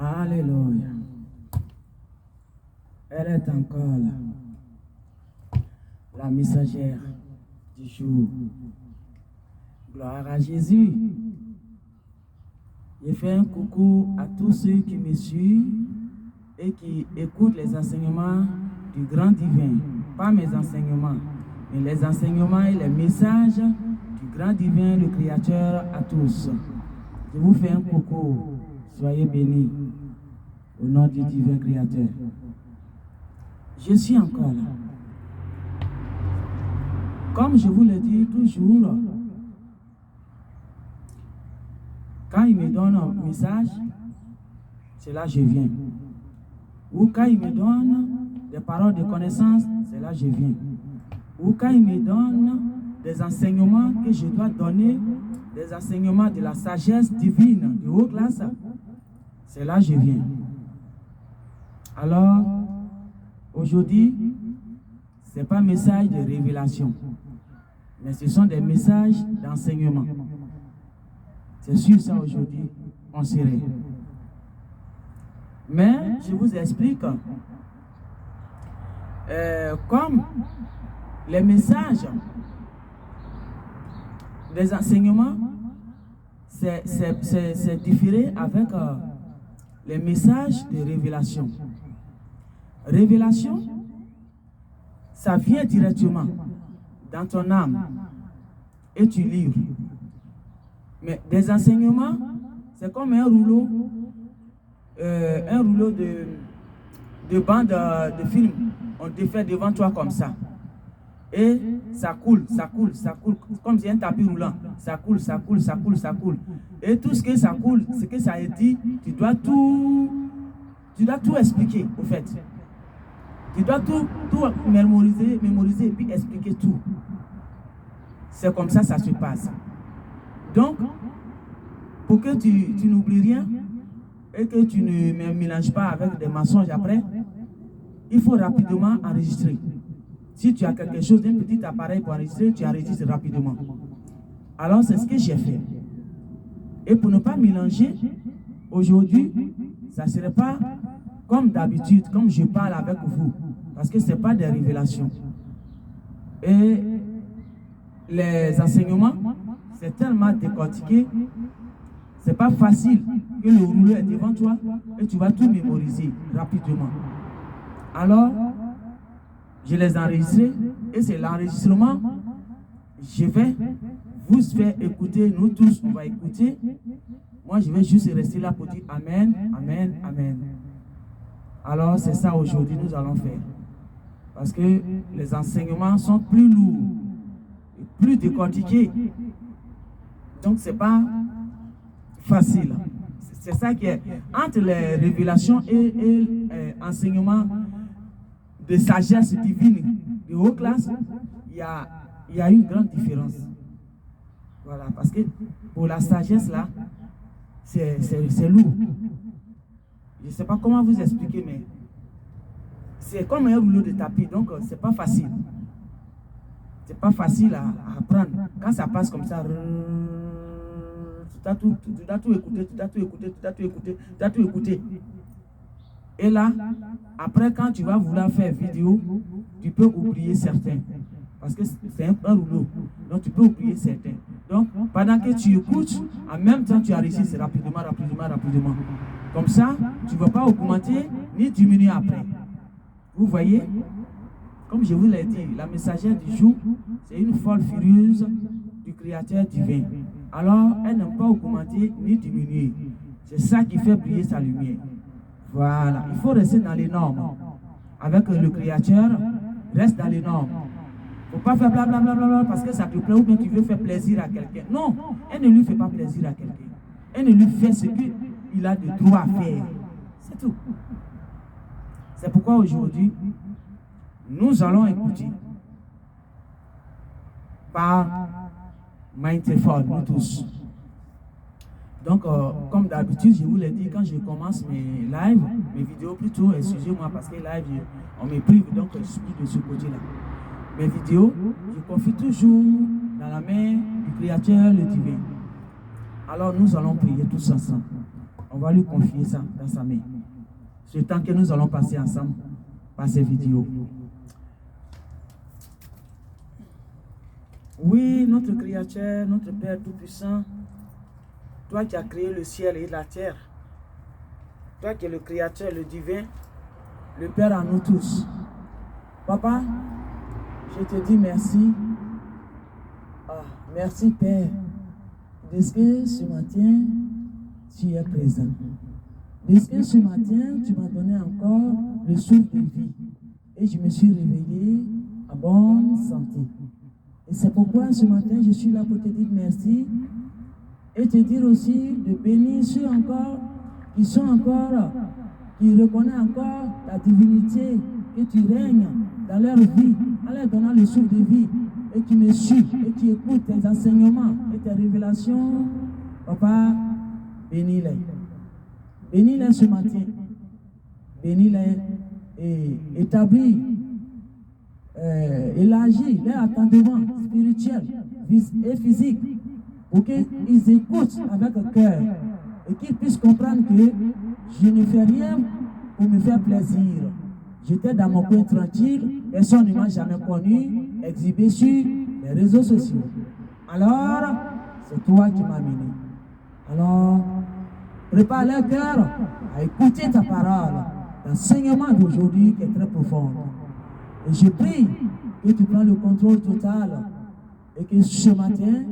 Alléluia. Elle est encore là, la messagère du jour. Gloire à Jésus. Je fais un coucou à tous ceux qui me suivent et qui écoutent les enseignements du grand divin. Pas mes enseignements, mais les enseignements et les messages du grand divin, le Créateur à tous. Je vous fais un coucou. Soyez bénis au nom du divin Créateur. Je suis encore là. Comme je vous le dis toujours, quand il me donne un message, c'est là que je viens. Ou quand il me donne des paroles de connaissance, c'est là que je viens. Ou quand il me donne des enseignements que je dois donner, des enseignements de la sagesse divine de haute classe, c'est là que je viens. Alors, aujourd'hui, ce n'est pas un message de révélation, mais ce sont des messages d'enseignement. C'est sur ça aujourd'hui, on serait. Mais je vous explique, comme les messages des enseignements, c'est différé avec les messages de révélation. Révélation, ça vient directement dans ton âme et tu livres. Mais des enseignements, c'est comme un rouleau de bande de film. On te fait devant toi comme ça. Et ça coule, ça coule, ça coule, comme si un tapis roulant. Ça coule, ça coule, ça coule, ça coule. Et tout ce que ça coule, ce que ça a dit, tu dois tout expliquer, au fait. Tu dois tout mémoriser et puis expliquer tout. C'est comme ça se passe. Donc, pour que tu n'oublies rien et que tu ne me mélanges pas avec des mensonges après, il faut rapidement enregistrer. Si tu as quelque chose, un petit appareil pour enregistrer, tu enregistres rapidement. Alors, c'est ce que j'ai fait. Et pour ne pas mélanger, aujourd'hui, ça ne serait pas comme d'habitude, comme je parle avec vous, parce que ce n'est pas des révélations. Et les enseignements, c'est tellement décortiqué, c'est pas facile que le rouleau est devant toi et tu vas tout mémoriser rapidement. Alors, je les enregistre et c'est l'enregistrement. Je vais vous faire écouter, nous tous, on va écouter. Moi, je vais juste rester là pour dire Amen, Amen, Amen. Alors, c'est ça aujourd'hui nous allons faire. Parce que les enseignements sont plus lourds, plus décortiqués. Donc, ce n'est pas facile. C'est ça qui est entre les révélations et enseignements de sagesse divine de haute classe, il y a une grande différence. Voilà, parce que pour la sagesse là, c'est lourd. Je ne sais pas comment vous expliquer, mais c'est comme un rouleau de tapis, donc c'est pas facile. C'est pas facile à apprendre. Quand ça passe comme ça, tu dois tout écouter. Et là, après, quand tu vas vouloir faire vidéo, tu peux oublier certains. Parce que c'est un rouleau. Donc, tu peux oublier certains. Donc, pendant que tu écoutes, en même temps, tu enregistres rapidement. Comme ça, tu ne vas pas augmenter ni diminuer après. Vous voyez? Comme je vous l'ai dit, la messagère du jour, c'est une folle furieuse du Créateur divin. Alors, elle n'aime pas augmenter ni diminuer. C'est ça qui fait briller sa lumière. Voilà, il faut rester dans les normes. Avec le Créateur, reste dans les normes. Il ne faut pas faire blablabla parce que ça te plaît ou bien tu veux faire plaisir à quelqu'un. Non, elle ne lui fait pas plaisir à quelqu'un. Elle ne lui fait ce qu'il a de droit à faire. C'est tout. C'est pourquoi aujourd'hui, nous allons écouter par Mindful, nous tous. Donc, comme d'habitude, je vous l'ai dit, quand je commence mes lives, mes vidéos plutôt, excusez-moi parce que live, on me prive, donc je suis de ce côté-là. Mes vidéos, je confie toujours dans la main du Créateur, le divin. Alors, nous allons prier tous ensemble. On va lui confier ça dans sa main. Ce temps que nous allons passer ensemble par ces vidéos. Oui, notre Créateur, notre Père Tout-Puissant, toi qui as créé le ciel et la terre, toi qui es le Créateur, le divin, le Père à nous tous. Papa, je te dis merci. Merci Père, de ce que ce matin, tu es présent. De ce que ce matin, tu m'as donné encore le souffle de vie. Et je me suis réveillé en bonne santé. Et c'est pourquoi ce matin, je suis là pour te dire merci et te dire aussi de bénir ceux encore qui sont encore, qui reconnaissent encore ta divinité, que tu règnes dans leur vie, en leur donnant le souffle de vie, et qui me suivent, et qui écoutent tes enseignements et tes révélations. Papa, bénis-les. Bénis-les ce matin. Bénis-les et établis, élargis leur attendement spirituel et physique pour qu'ils écoutent avec le cœur et qu'ils puissent comprendre que je ne fais rien pour me faire plaisir. J'étais dans mon coin tranquille, personne ne m'a jamais connu, exhibé sur les réseaux sociaux. Alors, c'est toi qui m'as mené. Alors, prépare leur cœur à écouter ta parole, l'enseignement d'aujourd'hui qui est très profond. Et je prie que tu prends le contrôle total et que ce matin,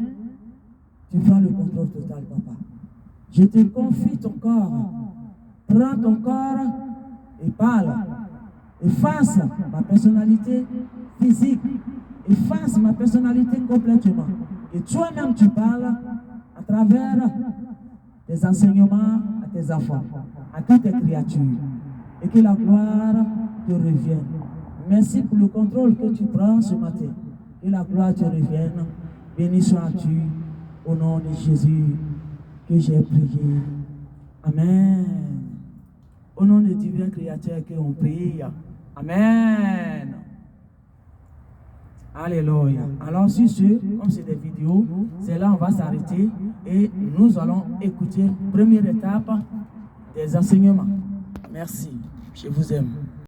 tu prends le contrôle total, papa. Je te confie ton corps. Prends ton corps et parle. Efface ma personnalité physique. Efface ma personnalité complètement. Et toi-même, tu parles à travers tes enseignements à tes enfants, à toutes tes créatures. Et que la gloire te revienne. Merci pour le contrôle que tu prends ce matin. Que la gloire te revienne. Béni sois-tu au nom de Jésus que j'ai prié. Amen. Au nom du divin Créateur que on prie. Amen. Alléluia. Alors sur ce, comme c'est des vidéos, c'est là on va s'arrêter et nous allons écouter première étape des enseignements. Merci. Je vous aime.